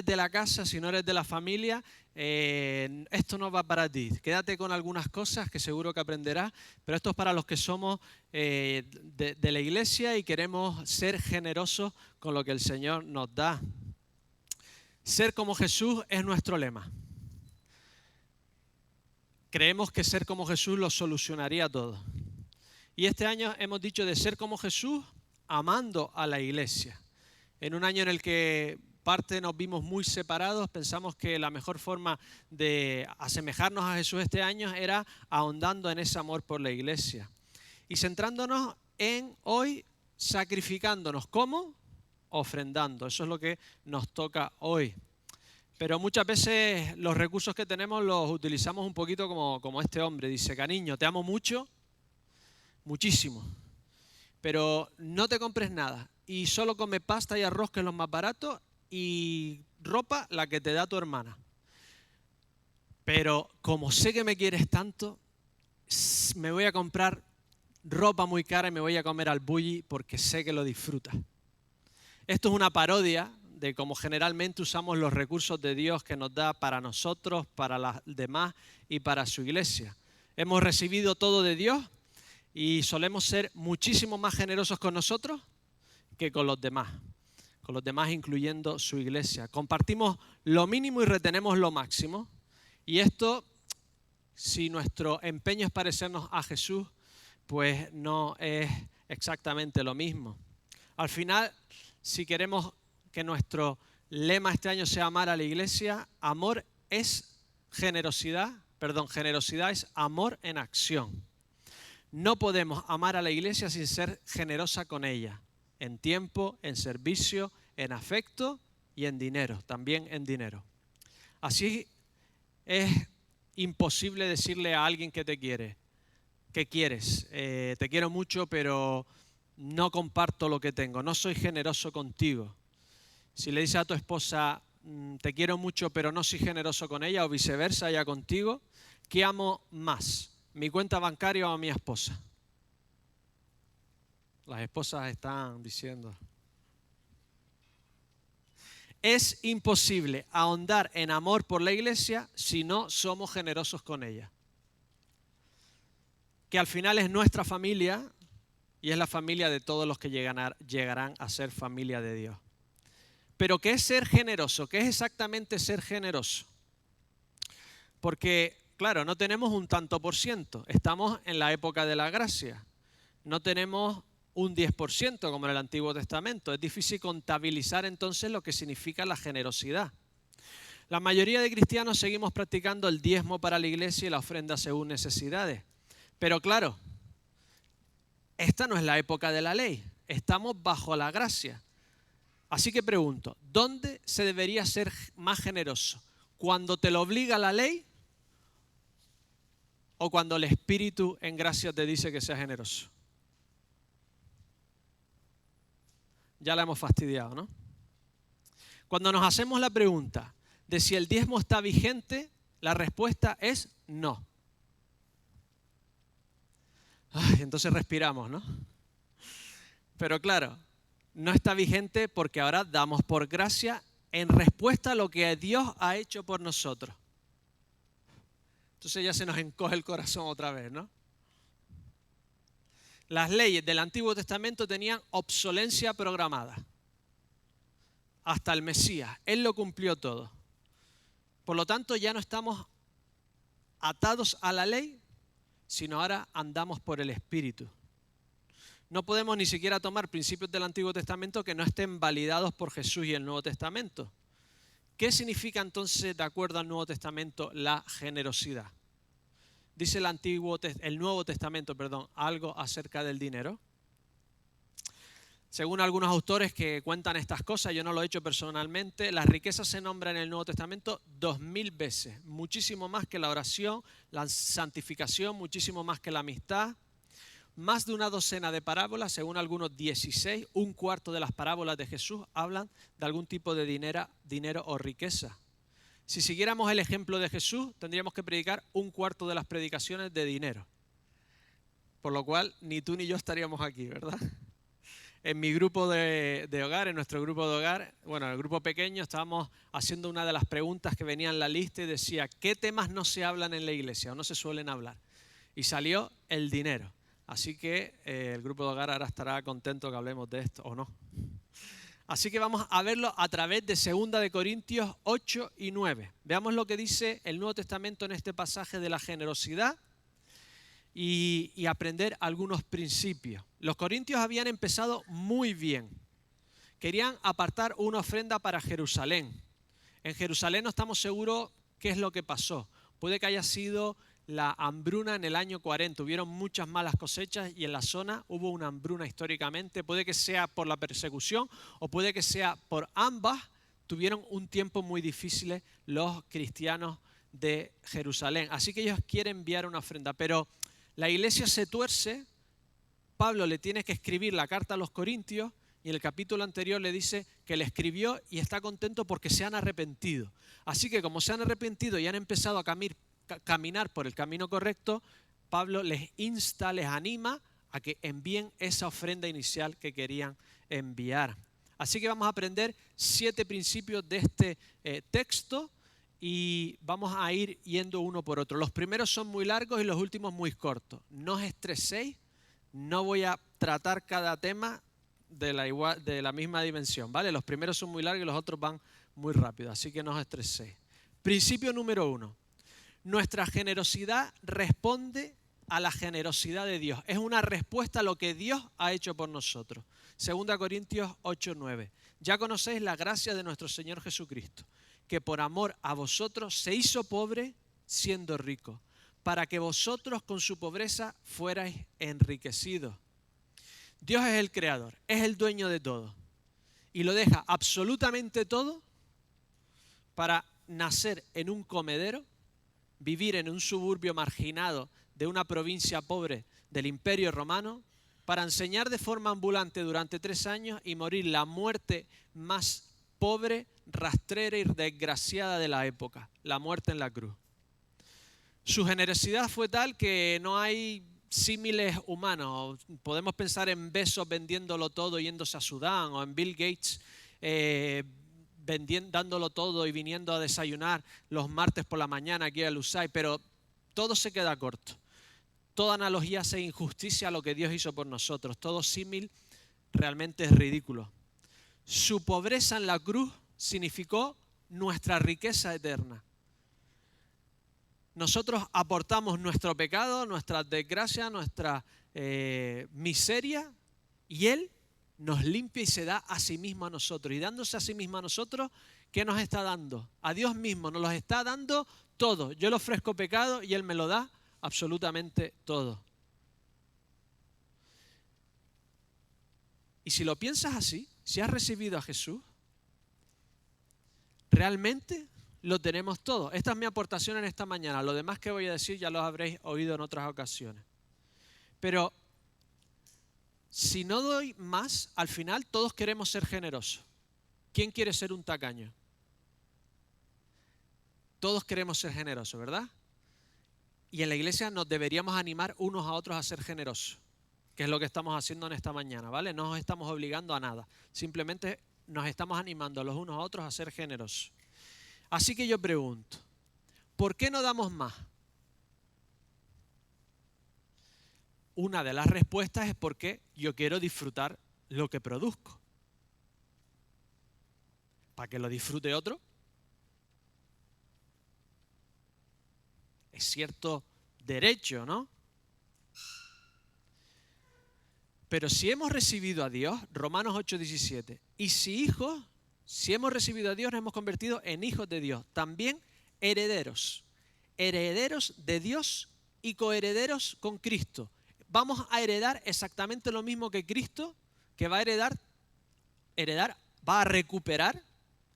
de la casa, si no eres de la familia, esto no va para ti. Quédate con algunas cosas que seguro que aprenderás, pero esto es para los que somos de la iglesia y queremos ser generosos con lo que el Señor nos da. Ser como Jesús es nuestro lema. Creemos que ser como Jesús lo solucionaría todo. Y este año hemos dicho de ser como Jesús amando a la iglesia. En un año en el que parte nos vimos muy separados, pensamos que la mejor forma de asemejarnos a Jesús este año era ahondando en ese amor por la iglesia. Y centrándonos en hoy, sacrificándonos. ¿Cómo? Ofrendando. Eso es lo que nos toca hoy. Pero muchas veces los recursos que tenemos los utilizamos un poquito como este hombre. Dice, cariño, te amo mucho, muchísimo, pero no te compres nada. Y solo come pasta y arroz, que es lo más barato, y ropa, la que te da tu hermana. Pero como sé que me quieres tanto, me voy a comprar ropa muy cara y me voy a comer al bulli porque sé que lo disfrutas. Esto es una parodia de cómo generalmente usamos los recursos de Dios que nos da para nosotros, para las demás y para su iglesia. Hemos recibido todo de Dios y solemos ser muchísimo más generosos con nosotros que con los demás incluyendo su iglesia. Compartimos lo mínimo y retenemos lo máximo. Y esto, si nuestro empeño es parecernos a Jesús, pues no es exactamente lo mismo. Al final, si queremos que nuestro lema este año sea amar a la iglesia, amor es generosidad es amor en acción. No podemos amar a la iglesia sin ser generosa con ella. En tiempo, en servicio, en afecto y en dinero, también en dinero. Así es imposible decirle a alguien que te quiere, ¿qué quieres? Te quiero mucho, pero no comparto lo que tengo, no soy generoso contigo. Si le dices a tu esposa, te quiero mucho, pero no soy generoso con ella, o viceversa, ella contigo, ¿qué amo más? ¿Mi cuenta bancaria o a mi esposa? Las esposas están diciendo. Es imposible ahondar en amor por la iglesia si no somos generosos con ella. Que al final es nuestra familia y es la familia de todos los que llegarán a ser familia de Dios. Pero ¿qué es ser generoso? ¿Qué es exactamente ser generoso? Porque, claro, no tenemos un tanto por ciento. Estamos en la época de la gracia. No tenemos un 10% como en el Antiguo Testamento. Es difícil contabilizar entonces lo que significa la generosidad. La mayoría de cristianos seguimos practicando el diezmo para la iglesia y la ofrenda según necesidades. Pero claro, esta no es la época de la ley. Estamos bajo la gracia. Así que pregunto, ¿dónde se debería ser más generoso? ¿Cuando te lo obliga la ley o cuando el Espíritu en gracia te dice que seas generoso? Ya la hemos fastidiado, ¿no? Cuando nos hacemos la pregunta de si el diezmo está vigente, la respuesta es no. Entonces respiramos, ¿no? Pero claro, no está vigente porque ahora damos por gracia en respuesta a lo que Dios ha hecho por nosotros. Entonces ya se nos encoge el corazón otra vez, ¿no? Las leyes del Antiguo Testamento tenían obsolencia programada. Hasta el Mesías. Él lo cumplió todo. Por lo tanto, ya no estamos atados a la ley, sino ahora andamos por el Espíritu. No podemos ni siquiera tomar principios del Antiguo Testamento que no estén validados por Jesús y el Nuevo Testamento. ¿Qué significa entonces, de acuerdo al Nuevo Testamento, la generosidad? Dice el Nuevo Testamento, algo acerca del dinero. Según algunos autores que cuentan estas cosas, yo no lo he hecho personalmente, las riquezas se nombran en el Nuevo Testamento 2000 veces, muchísimo más que la oración, la santificación, muchísimo más que la amistad. Más de una docena de parábolas, según algunos 16, un cuarto de las parábolas de Jesús hablan de algún tipo de dinero o riqueza. Si siguiéramos el ejemplo de Jesús, tendríamos que predicar un cuarto de las predicaciones de dinero. Por lo cual, ni tú ni yo estaríamos aquí, ¿verdad? en mi grupo de hogar, en nuestro grupo de hogar, bueno, en el grupo pequeño, estábamos haciendo una de las preguntas que venía en la lista y decía, ¿qué temas no se hablan en la iglesia o no se suelen hablar? Y salió el dinero. Así que el grupo de hogar ahora estará contento que hablemos de esto, ¿o no? Así que vamos a verlo a través de 2 de Corintios 8 y 9. Veamos lo que dice el Nuevo Testamento en este pasaje de la generosidad y aprender algunos principios. Los corintios habían empezado muy bien. Querían apartar una ofrenda para Jerusalén. En Jerusalén no estamos seguros qué es lo que pasó. Puede que haya sido la hambruna en el año 40. Hubieron muchas malas cosechas y en la zona hubo una hambruna históricamente. Puede que sea por la persecución o puede que sea por ambas. Tuvieron un tiempo muy difícil los cristianos de Jerusalén. Así que ellos quieren enviar una ofrenda, pero la iglesia se tuerce. Pablo le tiene que escribir la carta a los corintios y en el capítulo anterior le dice que le escribió y está contento porque se han arrepentido. Así que como se han arrepentido y han empezado a caminar por el camino correcto, Pablo les insta, les anima a que envíen esa ofrenda inicial que querían enviar. Así que vamos a aprender 7 principios de este texto y vamos a ir yendo uno por otro. Los primeros son muy largos y los últimos muy cortos. No os estreséis, no voy a tratar cada tema de la misma dimensión, ¿vale? Los primeros son muy largos y los otros van muy rápido, así que no os estreséis. Principio número 1. Nuestra generosidad responde a la generosidad de Dios. Es una respuesta a lo que Dios ha hecho por nosotros. 2 Corintios 8:9. Ya conocéis la gracia de nuestro Señor Jesucristo, que por amor a vosotros se hizo pobre siendo rico, para que vosotros con su pobreza fuerais enriquecidos. Dios es el creador, es el dueño de todo y lo deja absolutamente todo para nacer en un comedero, vivir en un suburbio marginado de una provincia pobre del Imperio Romano, para enseñar de forma ambulante durante 3 años y morir la muerte más pobre, rastrera y desgraciada de la época, la muerte en la cruz. Su generosidad fue tal que no hay símiles humanos. Podemos pensar en Bezos vendiéndolo todo yéndose a Sudán o en Bill Gates dándolo todo y viniendo a desayunar los martes por la mañana aquí al USAID, pero todo se queda corto. Toda analogía hace injusticia a lo que Dios hizo por nosotros. Todo símil realmente es ridículo. Su pobreza en la cruz significó nuestra riqueza eterna. Nosotros aportamos nuestro pecado, nuestra desgracia, nuestra miseria, y Él nos limpia y se da a sí mismo a nosotros. Y dándose a sí mismo a nosotros, ¿qué nos está dando? A Dios mismo nos los está dando todo. Yo le ofrezco pecado y Él me lo da absolutamente todo. Y si lo piensas así, si has recibido a Jesús, realmente lo tenemos todo. Esta es mi aportación en esta mañana. Lo demás que voy a decir ya lo habréis oído en otras ocasiones. Pero si no doy más, al final todos queremos ser generosos. ¿Quién quiere ser un tacaño? Todos queremos ser generosos, ¿verdad? Y en la iglesia nos deberíamos animar unos a otros a ser generosos, que es lo que estamos haciendo en esta mañana, ¿vale? No nos estamos obligando a nada. Simplemente nos estamos animando los unos a otros a ser generosos. Así que yo pregunto, ¿por qué no damos más? Una de las respuestas es porque yo quiero disfrutar lo que produzco. ¿Para que lo disfrute otro? Es cierto derecho, ¿no? Pero si hemos recibido a Dios, Romanos 8:17, y si hemos recibido a Dios, nos hemos convertido en hijos de Dios, también herederos, herederos de Dios y coherederos con Cristo. Vamos a heredar exactamente lo mismo que Cristo, que va a heredar, va a recuperar,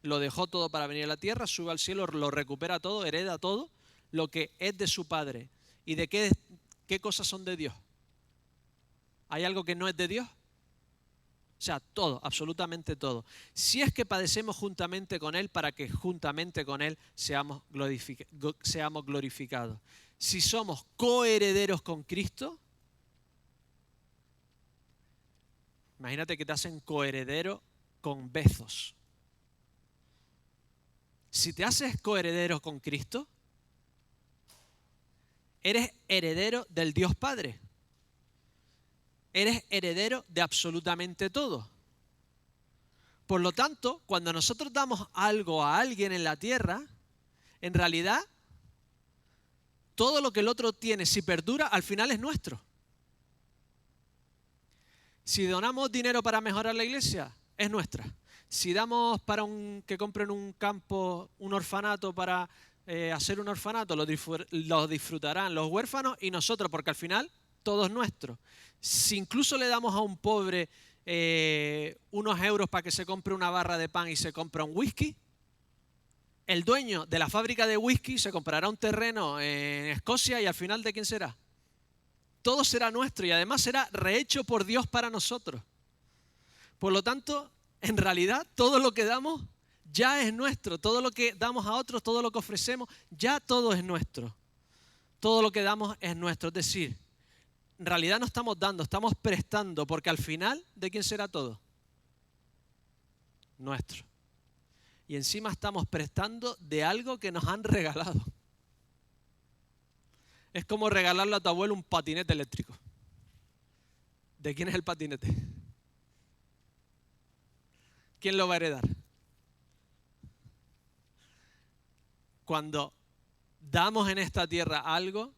lo dejó todo para venir a la tierra, sube al cielo, lo recupera todo, hereda todo, lo que es de su Padre. ¿Y de qué cosas son de Dios? ¿Hay algo que no es de Dios? O sea, todo, absolutamente todo. Si es que padecemos juntamente con Él, para que juntamente con Él seamos glorificados. Si somos coherederos con Cristo, Imagínate que te hacen coheredero con Bezos. Si te haces coheredero con Cristo, eres heredero del Dios Padre. Eres heredero de absolutamente todo. Por lo tanto, cuando nosotros damos algo a alguien en la tierra, en realidad, todo lo que el otro tiene, si perdura, al final es nuestro. Si donamos dinero para mejorar la iglesia, es nuestra. Si damos para que compren un campo, un orfanato para hacer un orfanato, lo disfrutarán los huérfanos y nosotros, porque al final todo es nuestro. Si incluso le damos a un pobre unos euros para que se compre una barra de pan y se compra un whisky, el dueño de la fábrica de whisky se comprará un terreno en Escocia y al final, ¿de quién será? Todo será nuestro y además será rehecho por Dios para nosotros. Por lo tanto, en realidad, todo lo que damos ya es nuestro. Todo lo que damos a otros, todo lo que ofrecemos, ya todo es nuestro. Todo lo que damos es nuestro. Es decir, en realidad no estamos dando, estamos prestando, porque al final, ¿de quién será todo? Nuestro. Y encima estamos prestando de algo que nos han regalado. Es como regalarle a tu abuelo un patinete eléctrico. ¿De quién es el patinete? ¿Quién lo va a heredar? Cuando damos en esta tierra algo,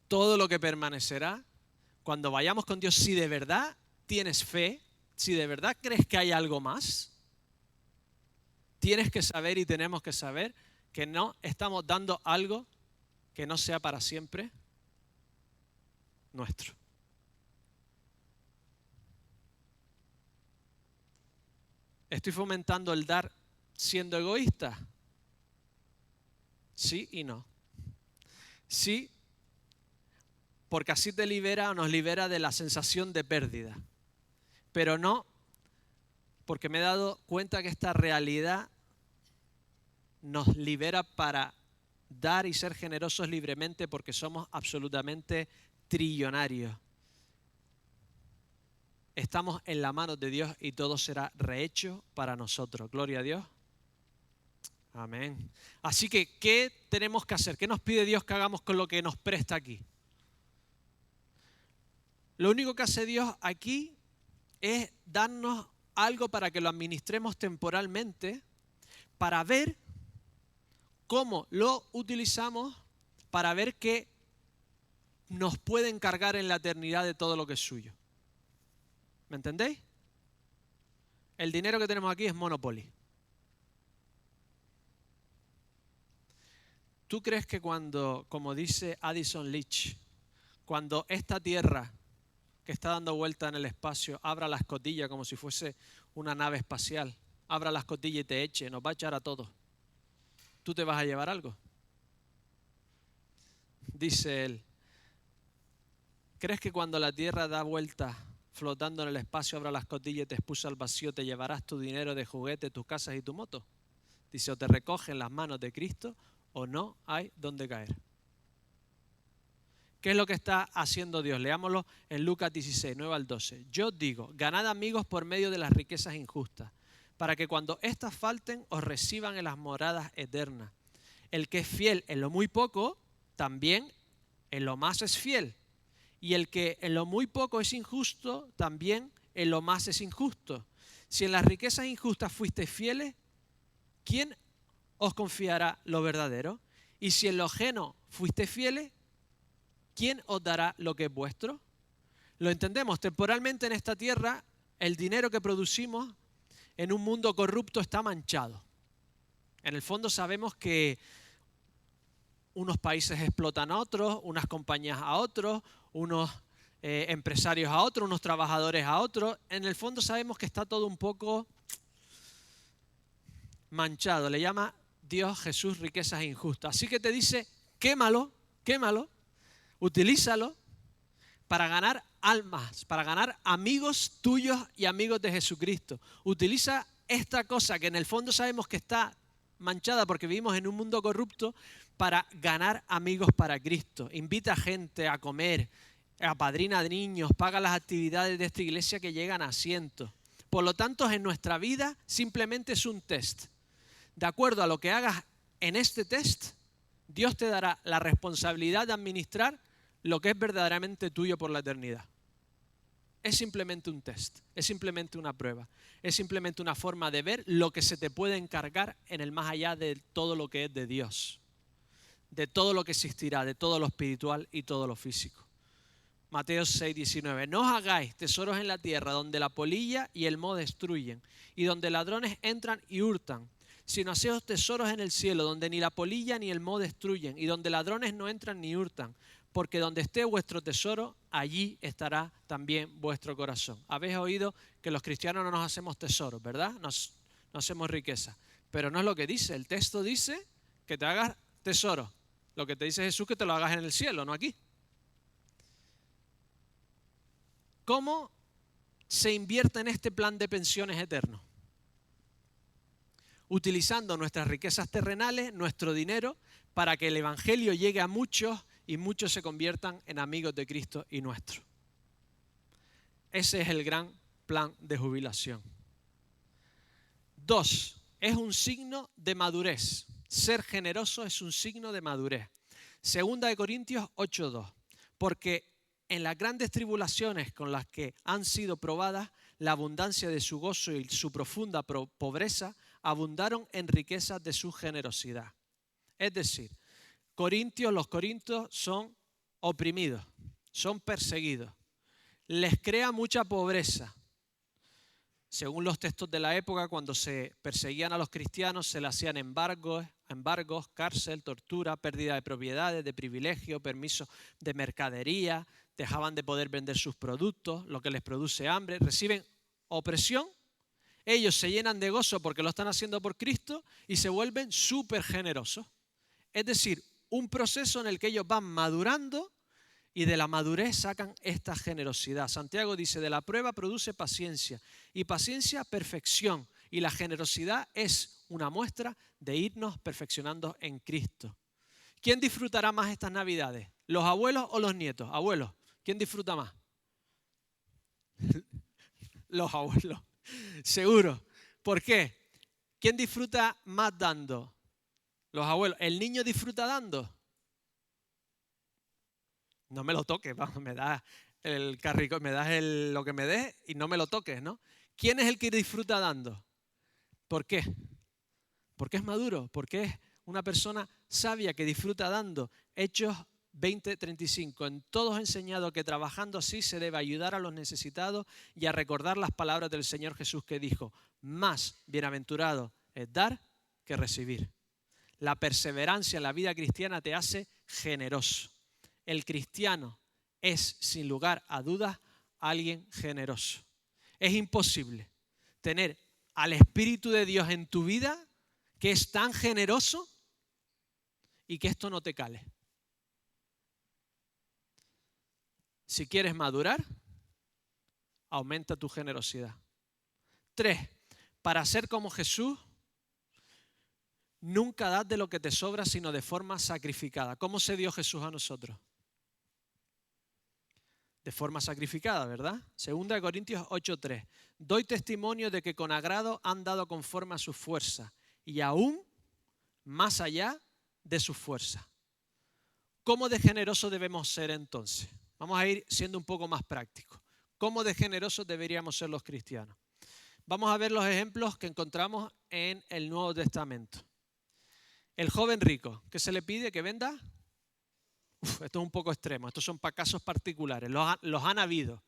todo lo que permanecerá, cuando vayamos con Dios, si de verdad tienes fe, si de verdad crees que hay algo más, tienes que saber y tenemos que saber que no estamos dando algo que no sea para siempre nuestro. ¿Estoy fomentando el dar siendo egoísta? Sí y no. Sí, porque así te libera o nos libera de la sensación de pérdida. Pero no, porque me he dado cuenta que esta realidad nos libera para dar y ser generosos libremente porque somos absolutamente trillonarios. Estamos en la mano de Dios y todo será rehecho para nosotros. Gloria a Dios. Amén. Así que, ¿qué tenemos que hacer? ¿Qué nos pide Dios que hagamos con lo que nos presta aquí? Lo único que hace Dios aquí es darnos algo para que lo administremos temporalmente, para ver cómo lo utilizamos, para ver que nos puede encargar en la eternidad de todo lo que es suyo. ¿Me entendéis? El dinero que tenemos aquí es Monopoly. ¿Tú crees que cuando, como dice Addison Leach, cuando esta tierra que está dando vuelta en el espacio abra la escotilla como si fuese una nave espacial, abra la escotilla y te eche, nos va a echar a todos, ¿tú te vas a llevar algo? Dice él, ¿crees que cuando la tierra da vuelta flotando en el espacio, abra la escotilla y te expulsa al vacío, te llevarás tu dinero de juguete, tus casas y tu moto? Dice, o te recogen las manos de Cristo o no hay donde caer. ¿Qué es lo que está haciendo Dios? Leámoslo en Lucas 16, 9 al 12. Yo os digo, ganad amigos por medio de las riquezas injustas, para que cuando éstas falten os reciban en las moradas eternas. El que es fiel en lo muy poco, también en lo más es fiel. Y el que en lo muy poco es injusto, también en lo más es injusto. Si en las riquezas injustas fuisteis fieles, ¿quién os confiará lo verdadero? Y si en lo ajeno fuisteis fieles, ¿quién os dará lo que es vuestro? Lo entendemos, temporalmente en esta tierra, el dinero que producimos en un mundo corrupto está manchado. En el fondo sabemos que unos países explotan a otros, unas compañías a otros, unos empresarios a otros, unos trabajadores a otros. En el fondo sabemos que está todo un poco manchado. Le llama Dios Jesús riquezas injustas. Así que te dice, quémalo, utilízalo para ganar almas, para ganar amigos tuyos y amigos de Jesucristo. Utiliza esta cosa que en el fondo sabemos que está manchada porque vivimos en un mundo corrupto para ganar amigos para Cristo. Invita a gente a comer, apadrina de niños, paga las actividades de esta iglesia que llegan a cientos. Por lo tanto, en nuestra vida simplemente es un test. De acuerdo a lo que hagas en este test, Dios te dará la responsabilidad de administrar lo que es verdaderamente tuyo por la eternidad. Es simplemente un test, es simplemente una prueba, es simplemente una forma de ver lo que se te puede encargar en el más allá de todo lo que es de Dios, de todo lo que existirá, de todo lo espiritual y todo lo físico. Mateo 6:19. No os hagáis tesoros en la tierra donde la polilla y el moho destruyen y donde ladrones entran y hurtan, sino haceos tesoros en el cielo donde ni la polilla ni el moho destruyen y donde ladrones no entran ni hurtan, porque donde esté vuestro tesoro, allí estará también vuestro corazón. Habéis oído que los cristianos no nos hacemos tesoros, ¿verdad? No hacemos riqueza. Pero no es lo que dice. El texto dice que te hagas tesoro. Lo que te dice Jesús que te lo hagas en el cielo, no aquí. ¿Cómo se invierte en este plan de pensiones eterno? Utilizando nuestras riquezas terrenales, nuestro dinero, para que el evangelio llegue a muchos y muchos se conviertan en amigos de Cristo y nuestro. Ese es el gran plan de jubilación. 2. Es un signo de madurez. Ser generoso es un signo de madurez. 2 Corintios 8:2. Porque en las grandes tribulaciones con las que han sido probadas, la abundancia de su gozo y su profunda pobreza abundaron en riquezas de su generosidad. Es decir, los corintios son oprimidos, son perseguidos, les crea mucha pobreza. Según los textos de la época, cuando se perseguían a los cristianos, se le hacían embargos, cárcel, tortura, pérdida de propiedades, de privilegios, permisos de mercadería, dejaban de poder vender sus productos, lo que les produce hambre, reciben opresión. Ellos se llenan de gozo porque lo están haciendo por Cristo y se vuelven súper generosos. Es decir, un proceso en el que ellos van madurando y de la madurez sacan esta generosidad. Santiago dice, de la prueba produce paciencia y paciencia perfección y la generosidad es una muestra de irnos perfeccionando en Cristo. ¿Quién disfrutará más estas Navidades? ¿Los abuelos o los nietos? Abuelos, ¿quién disfruta más? Los abuelos, seguro. ¿Por qué? ¿Quién disfruta más dando? Los abuelos. ¿El niño disfruta dando? No me lo toques, vamos, me das el carrico, me das lo que me des y no me lo toques, ¿no? ¿Quién es el que disfruta dando? ¿Por qué? Porque es maduro, porque es una persona sabia que disfruta dando. Hechos 20:35. En todos he enseñado que trabajando así se debe ayudar a los necesitados y a recordar las palabras del Señor Jesús que dijo, más bienaventurado es dar que recibir. La perseverancia en la vida cristiana te hace generoso. El cristiano es, sin lugar a dudas, alguien generoso. Es imposible tener al Espíritu de Dios en tu vida que es tan generoso y que esto no te cale. Si quieres madurar, aumenta tu generosidad. 3. Para ser como Jesús, nunca das de lo que te sobra, sino de forma sacrificada. ¿Cómo se dio Jesús a nosotros? De forma sacrificada, ¿verdad? 2 Corintios 8:3. Doy testimonio de que con agrado han dado conforme a su fuerza y aún más allá de su fuerza. ¿Cómo de generosos debemos ser entonces? Vamos a ir siendo un poco más prácticos. ¿Cómo de generosos deberíamos ser los cristianos? Vamos a ver los ejemplos que encontramos en el Nuevo Testamento. El joven rico, ¿qué se le pide? ¿Que venda? Esto es un poco extremo, estos son para casos particulares, los han habido.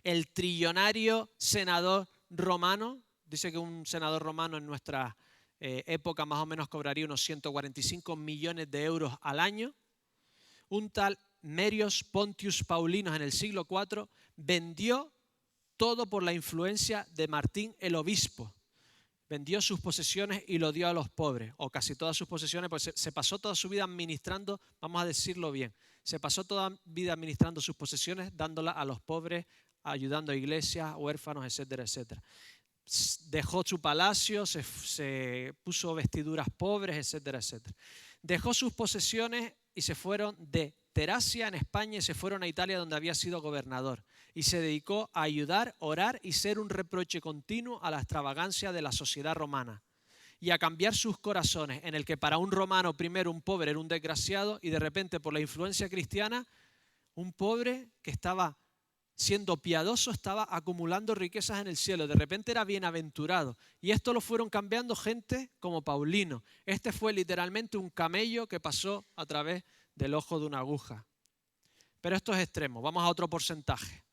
El trillonario senador romano, dice que un senador romano en nuestra época más o menos cobraría unos 145 millones de euros al año. Un tal Merios Pontius Paulinus en el siglo IV vendió todo por la influencia de Martín el obispo. Vendió sus posesiones y lo dio a los pobres, o casi todas sus posesiones, pues se pasó toda su vida administrando, vamos a decirlo bien, se pasó toda vida administrando sus posesiones, dándolas a los pobres, ayudando a iglesias, huérfanos, etcétera, etcétera. Dejó su palacio, se puso vestiduras pobres, etcétera, etcétera. Dejó sus posesiones y se fueron de Teracia, en España, y se fueron a Italia, donde había sido gobernador. Y se dedicó a ayudar, orar y ser un reproche continuo a la extravagancia de la sociedad romana. Y a cambiar sus corazones, en el que para un romano primero un pobre era un desgraciado, y de repente por la influencia cristiana, un pobre que estaba siendo piadoso estaba acumulando riquezas en el cielo. De repente era bienaventurado. Y esto lo fueron cambiando gente como Paulino. Este fue literalmente un camello que pasó a través del ojo de una aguja. Pero esto es extremo. Vamos a otro porcentaje.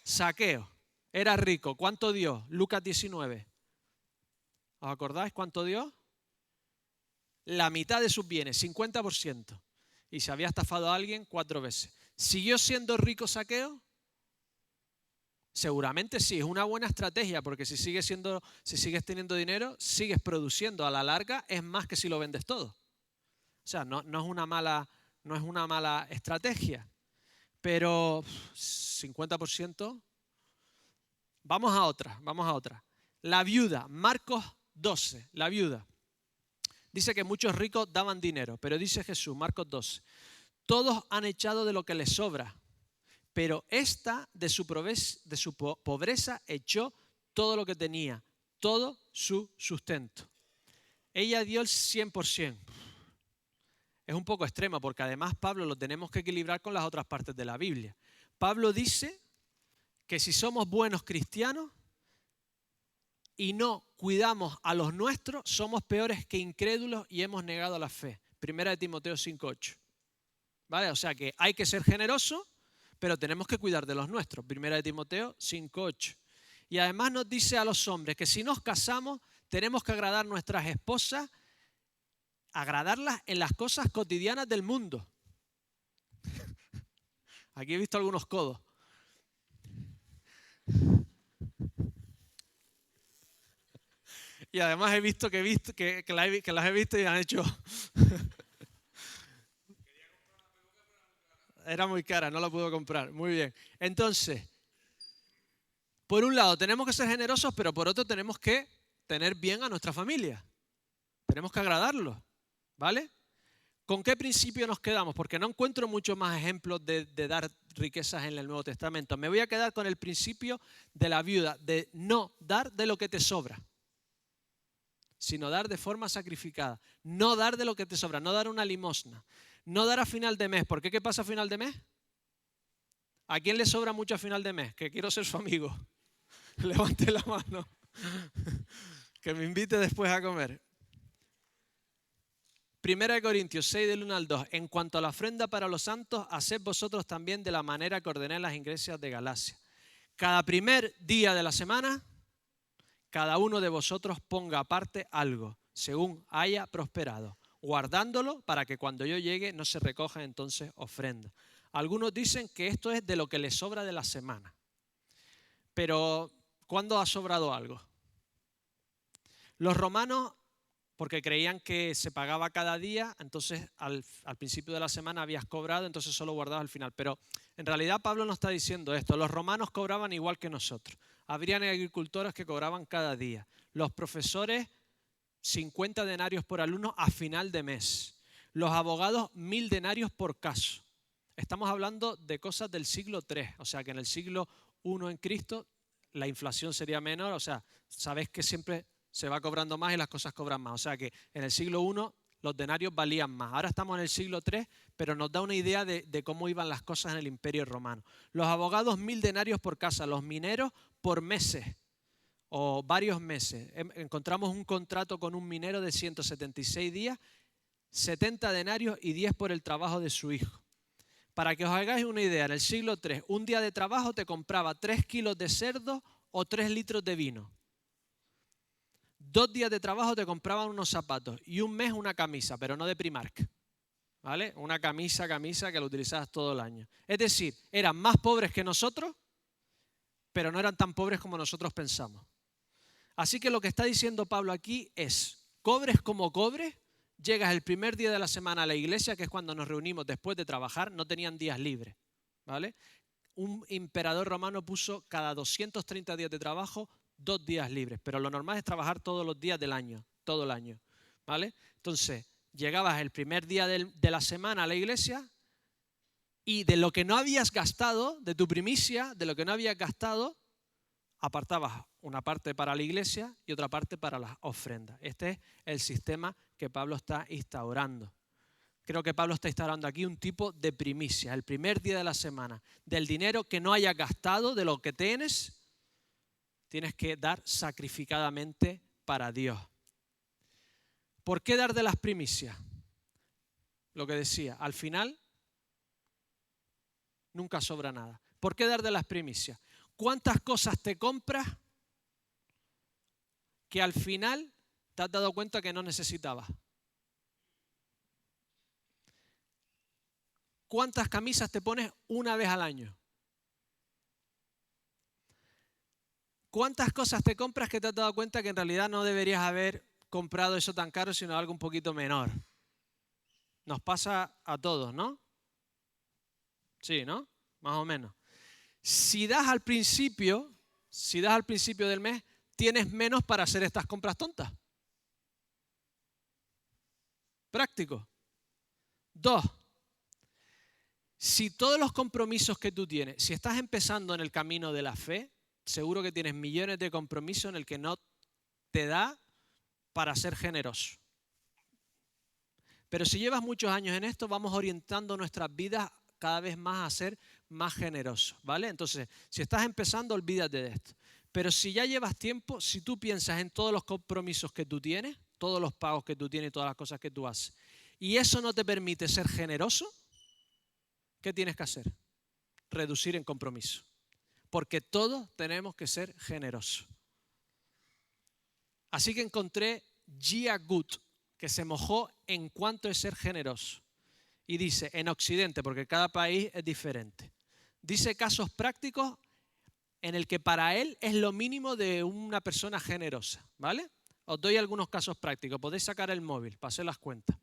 Zaqueo. Era rico. ¿Cuánto dio? Lucas 19. ¿Os acordáis cuánto dio? La mitad de sus bienes, 50%. Y se había estafado a alguien 4 veces. ¿Siguió siendo rico Zaqueo? Seguramente sí, es una buena estrategia, porque si sigues teniendo dinero, sigues produciendo. A la larga es más que si lo vendes todo. O sea, no es una mala estrategia. Pero 50%. Vamos a otra. La viuda, Marcos 12, la viuda. Dice que muchos ricos daban dinero, pero dice Jesús, Marcos 12, todos han echado de lo que les sobra, pero esta de su pobreza echó todo lo que tenía, todo su sustento. Ella dio el 100%. Es un poco extremo, porque además Pablo lo tenemos que equilibrar con las otras partes de la Biblia. Pablo dice que si somos buenos cristianos y no cuidamos a los nuestros, somos peores que incrédulos y hemos negado la fe. Primera de Timoteo 5:8. ¿Vale? O sea que hay que ser generosos, pero tenemos que cuidar de los nuestros. Primera de Timoteo 5:8. Y además nos dice a los hombres que si nos casamos, tenemos que agradar a nuestras esposas, agradarlas en las cosas cotidianas del mundo. Aquí he visto algunos codos. Y además he visto que las he visto y han hecho... Era muy cara, no la puedo comprar. Muy bien. Entonces, por un lado tenemos que ser generosos, pero por otro tenemos que tener bien a nuestra familia. Tenemos que agradarlos, ¿vale? ¿Con qué principio nos quedamos? Porque no encuentro muchos más ejemplos de dar riquezas en el Nuevo Testamento. Me voy a quedar con el principio de la viuda, de no dar de lo que te sobra, sino dar de forma sacrificada. No dar de lo que te sobra, no dar una limosna. No dar a final de mes. ¿Por qué? ¿Qué pasa a final de mes? ¿A quién le sobra mucho a final de mes? Que quiero ser su amigo. Levante la mano. Que me invite después a comer. Primera de Corintios 6, del 1 al 2. En cuanto a la ofrenda para los santos, haced vosotros también de la manera que ordené en las iglesias de Galacia. Cada primer día de la semana, cada uno de vosotros ponga aparte algo, según haya prosperado, guardándolo para que cuando yo llegue no se recoja entonces ofrenda. Algunos dicen que esto es de lo que les sobra de la semana. Pero, ¿cuándo ha sobrado algo? Los romanos, porque creían que se pagaba cada día, entonces al principio de la semana habías cobrado, entonces solo guardabas al final. Pero en realidad Pablo no está diciendo esto. Los romanos cobraban igual que nosotros. Habrían agricultores que cobraban cada día. Los profesores, 50 denarios por alumno a final de mes. Los abogados, 1000 denarios por caso. Estamos hablando de cosas del siglo III, o sea que en el siglo I en Cristo la inflación sería menor, o sea, sabéis que siempre se va cobrando más y las cosas cobran más. O sea que en el siglo I los denarios valían más. Ahora estamos en el siglo III, pero nos da una idea de cómo iban las cosas en el Imperio Romano. Los abogados, 1000 denarios por casa. Los mineros, por meses o varios meses. Encontramos un contrato con un minero de 176 días, 70 denarios y 10 por el trabajo de su hijo. Para que os hagáis una idea, en el siglo III, un día de trabajo te compraba 3 kilos de cerdo o 3 litros de vino. 2 días de trabajo te compraban unos zapatos y un mes una camisa, pero no de Primark, ¿vale? Una camisa que la utilizabas todo el año. Es decir, eran más pobres que nosotros, pero no eran tan pobres como nosotros pensamos. Así que lo que está diciendo Pablo aquí es, cobres como cobres, llegas el primer día de la semana a la iglesia, que es cuando nos reunimos después de trabajar, no tenían días libres, ¿vale? Un emperador romano puso cada 230 días de trabajo 2 días libres, pero lo normal es trabajar todos los días del año, todo el año, ¿vale? Entonces, llegabas el primer día de la semana a la iglesia, Y de lo que no habías gastado, de tu primicia, de lo que no habías gastado, apartabas una parte para la iglesia y otra parte para las ofrendas. Este es el sistema que Pablo está instaurando. Creo que Pablo está instaurando aquí un tipo de primicia. El primer día de la semana, del dinero que no hayas gastado, de lo que tienes que dar sacrificadamente para Dios. ¿Por qué dar de las primicias? Lo que decía, al final nunca sobra nada. ¿Por qué dar de las primicias? ¿Cuántas cosas te compras que al final te has dado cuenta que no necesitabas? ¿Cuántas camisas te pones una vez al año? ¿Cuántas cosas te compras que te has dado cuenta que en realidad no deberías haber comprado eso tan caro, sino algo un poquito menor? Nos pasa a todos, ¿no? Sí, ¿no? Más o menos. Si das al principio del mes, tienes menos para hacer estas compras tontas. Práctico. 2. Si todos los compromisos que tú tienes, si estás empezando en el camino de la fe, seguro que tienes millones de compromisos en el que no te da para ser generoso. Pero si llevas muchos años en esto, vamos orientando nuestras vidas cada vez más a ser más generosos, ¿vale? Entonces, si estás empezando, olvídate de esto. Pero si ya llevas tiempo, si tú piensas en todos los compromisos que tú tienes, todos los pagos que tú tienes y todas las cosas que tú haces, y eso no te permite ser generoso, ¿qué tienes que hacer? Reducir en compromiso. Porque todos tenemos que ser generosos. Así que encontré Gia Good, que se mojó en cuanto es ser generoso. Y dice, en Occidente, porque cada país es diferente. Dice casos prácticos en el que para él es lo mínimo de una persona generosa, ¿vale? Os doy algunos casos prácticos. Podéis sacar el móvil para hacer las cuentas,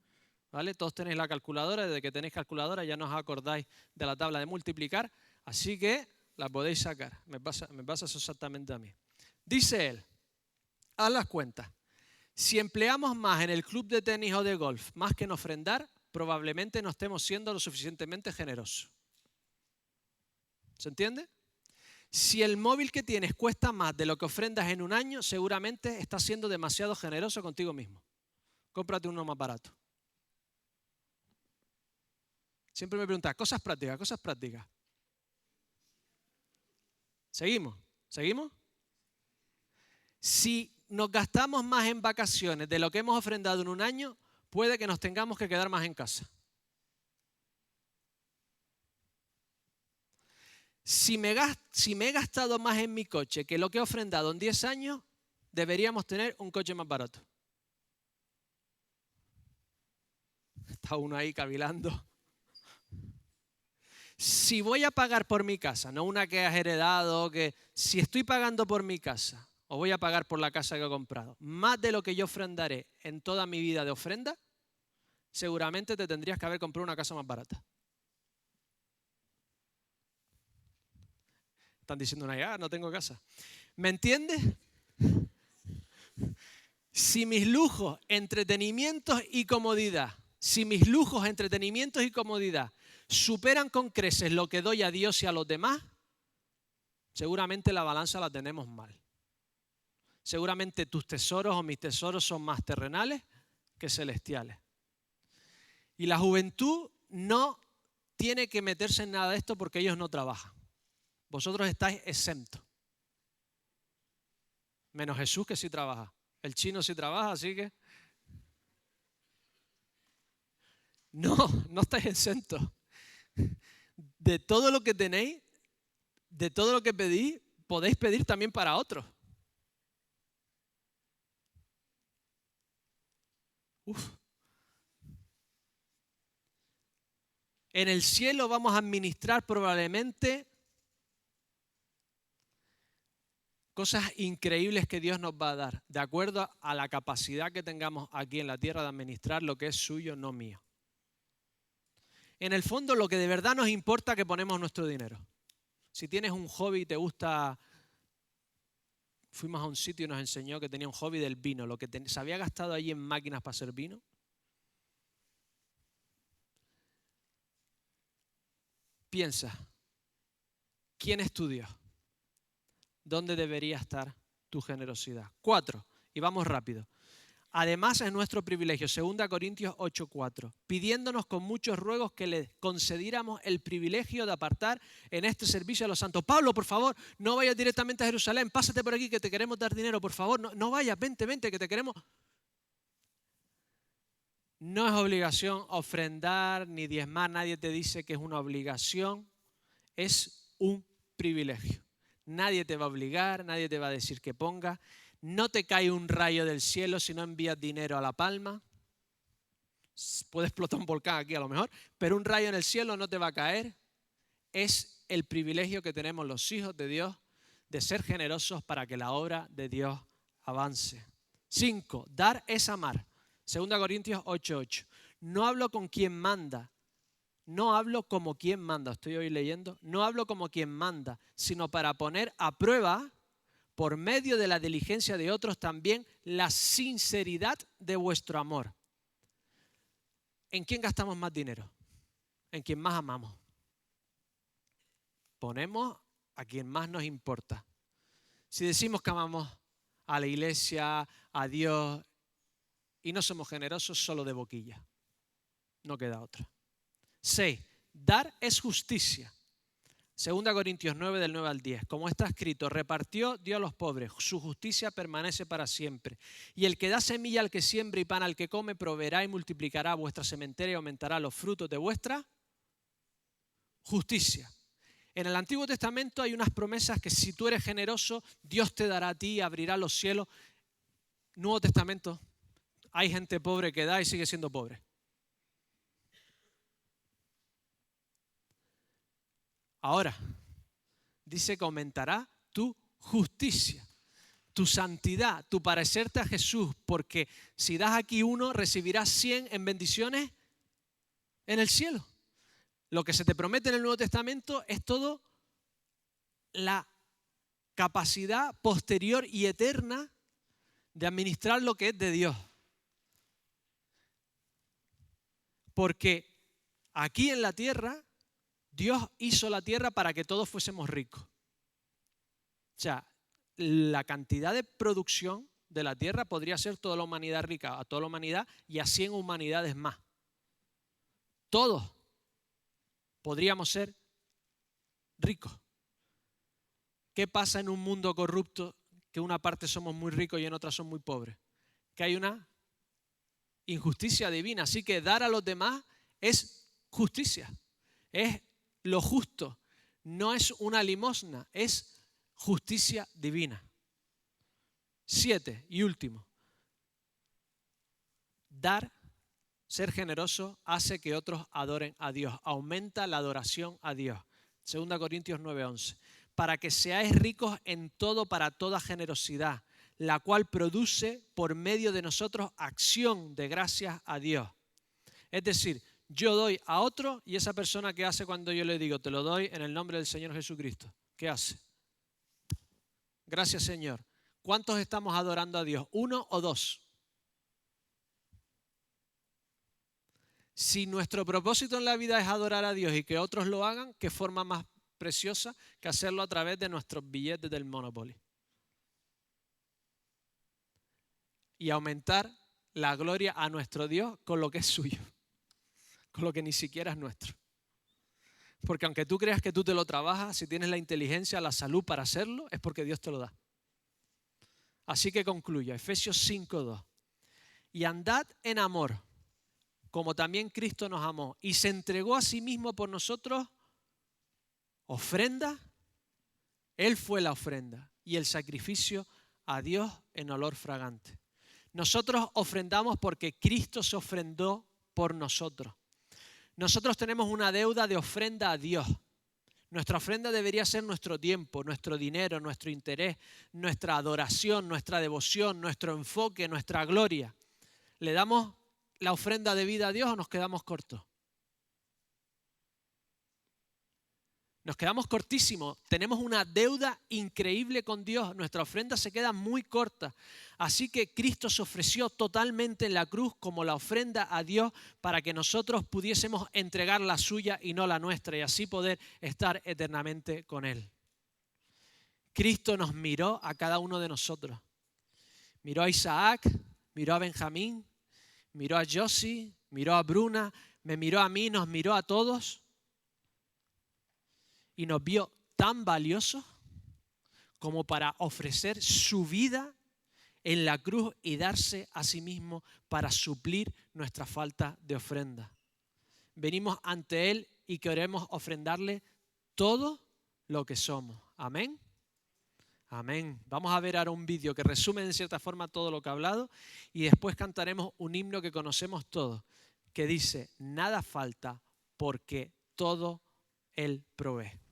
¿vale? Todos tenéis la calculadora. Desde que tenéis calculadora ya no os acordáis de la tabla de multiplicar, así que la podéis sacar. Me pasa eso exactamente a mí. Dice él, haz las cuentas. Si empleamos más en el club de tenis o de golf, más que en ofrendar, probablemente no estemos siendo lo suficientemente generosos. ¿Se entiende? Si el móvil que tienes cuesta más de lo que ofrendas en un año, seguramente estás siendo demasiado generoso contigo mismo. Cómprate uno más barato. Siempre me preguntas, cosas prácticas, cosas prácticas. ¿Seguimos? ¿Seguimos? Si nos gastamos más en vacaciones de lo que hemos ofrendado en un año, puede que nos tengamos que quedar más en casa. Si me he gastado más en mi coche que lo que he ofrendado en 10 años, deberíamos tener un coche más barato. Está uno ahí cavilando. Si voy a pagar por mi casa, no una que has heredado, si estoy pagando por mi casa o voy a pagar por la casa que he comprado, más de lo que yo ofrendaré en toda mi vida de ofrenda, seguramente te tendrías que haber comprado una casa más barata. Están diciendo no tengo casa. ¿Me entiendes? Si mis lujos, entretenimientos y comodidad, superan con creces lo que doy a Dios y a los demás, seguramente la balanza la tenemos mal. Seguramente tus tesoros o mis tesoros son más terrenales que celestiales. Y la juventud no tiene que meterse en nada de esto porque ellos no trabajan. Vosotros estáis exentos. Menos Jesús, que sí trabaja. El chino sí trabaja, así que... No estáis exentos. De todo lo que tenéis, de todo lo que pedís, podéis pedir también para otros. En el cielo vamos a administrar probablemente cosas increíbles que Dios nos va a dar, de acuerdo a la capacidad que tengamos aquí en la tierra de administrar lo que es suyo, no mío. En el fondo, lo que de verdad nos importa es que ponemos nuestro dinero. Si tienes un hobby y te gusta... Fuimos a un sitio y nos enseñó que tenía un hobby del vino, lo que se había gastado allí en máquinas para hacer vino. piensa, ¿quién es tu Dios? ¿Dónde debería estar tu generosidad? 4, y vamos rápido. Además es nuestro privilegio, 2 Corintios 8:4, pidiéndonos con muchos ruegos que le concediéramos el privilegio de apartar en este servicio a los santos. Pablo, por favor, no vayas directamente a Jerusalén, pásate por aquí que te queremos dar dinero, por favor, no vayas, vente, que te queremos. No es obligación ofrendar ni diezmar, nadie te dice que es una obligación, es un privilegio. Nadie te va a obligar, nadie te va a decir que ponga. No te cae un rayo del cielo si no envías dinero a La Palma. Puede explotar un volcán aquí a lo mejor, pero un rayo en el cielo no te va a caer. Es el privilegio que tenemos los hijos de Dios de ser generosos para que la obra de Dios avance. 5. Dar es amar. 2 Corintios 8:8. No hablo con quien manda. No hablo como quien manda. Estoy hoy leyendo. No hablo como quien manda, sino para poner a prueba por medio de la diligencia de otros también la sinceridad de vuestro amor. ¿En quién gastamos más dinero? En quien más amamos. Ponemos a quien más nos importa. Si decimos que amamos a la iglesia, a Dios, y no somos generosos, solo de boquilla. No queda otra. 6. Dar es justicia. 2 Corintios 9, del 9 al 10. Como está escrito, repartió, dio a los pobres, su justicia permanece para siempre. Y el que da semilla al que siembra y pan al que come, proveerá y multiplicará vuestra sementera y aumentará los frutos de vuestra justicia. En el Antiguo Testamento hay unas promesas que si tú eres generoso, Dios te dará a ti, abrirá los cielos. Nuevo Testamento, hay gente pobre que da y sigue siendo pobre. Ahora, dice que aumentará tu justicia, tu santidad, tu parecerte a Jesús, porque si das aquí 1, recibirás 100 en bendiciones en el cielo. Lo que se te promete en el Nuevo Testamento es todo la capacidad posterior y eterna de administrar lo que es de Dios. Porque aquí en la tierra, Dios hizo la tierra para que todos fuésemos ricos. O sea, la cantidad de producción de la tierra podría ser toda la humanidad rica, a toda la humanidad y a 100 humanidades más. Todos podríamos ser ricos. ¿Qué pasa en un mundo corrupto que una parte somos muy ricos y en otra son muy pobres? Que hay una injusticia divina. Así que dar a los demás es justicia, es lo justo, no es una limosna, es justicia divina. 7 y último. Dar, ser generoso, hace que otros adoren a Dios, aumenta la adoración a Dios. 2 Corintios 9:11. Para que seáis ricos en todo para toda generosidad, la cual produce por medio de nosotros acción de gracias a Dios. Es decir, yo doy a otro y esa persona, ¿qué hace cuando yo le digo, te lo doy en el nombre del Señor Jesucristo? ¿Qué hace? Gracias, Señor. ¿Cuántos estamos adorando a Dios? ¿1 o 2? Si nuestro propósito en la vida es adorar a Dios y que otros lo hagan, ¿qué forma más preciosa que hacerlo a través de nuestros billetes del Monopoly? Y aumentar la gloria a nuestro Dios con lo que es suyo, con lo que ni siquiera es nuestro. Porque aunque tú creas que tú te lo trabajas, si tienes la inteligencia, la salud para hacerlo, es porque Dios te lo da. Así que concluyo, Efesios 5:2. Y andad en amor, como también Cristo nos amó y se entregó a sí mismo por nosotros. Ofrenda, Él fue la ofrenda y el sacrificio a Dios en olor fragante. Nosotros ofrendamos porque Cristo se ofrendó por nosotros. Nosotros tenemos una deuda de ofrenda a Dios. Nuestra ofrenda debería ser nuestro tiempo, nuestro dinero, nuestro interés, nuestra adoración, nuestra devoción, nuestro enfoque, nuestra gloria. ¿Le damos la ofrenda de vida a Dios o nos quedamos cortos? Nos quedamos cortísimos, tenemos una deuda increíble con Dios, nuestra ofrenda se queda muy corta. Así que Cristo se ofreció totalmente en la cruz como la ofrenda a Dios para que nosotros pudiésemos entregar la suya y no la nuestra y así poder estar eternamente con Él. Cristo nos miró a cada uno de nosotros. Miró a Isaac, miró a Benjamín, miró a Josie, miró a Bruna, me miró a mí, nos miró a todos. Y nos vio tan valiosos como para ofrecer su vida en la cruz y darse a sí mismo para suplir nuestra falta de ofrenda. Venimos ante Él y queremos ofrendarle todo lo que somos. Amén. Amén. Vamos a ver ahora un vídeo que resume en cierta forma todo lo que he hablado y después cantaremos un himno que conocemos todos, que dice, nada falta porque todo Él provee.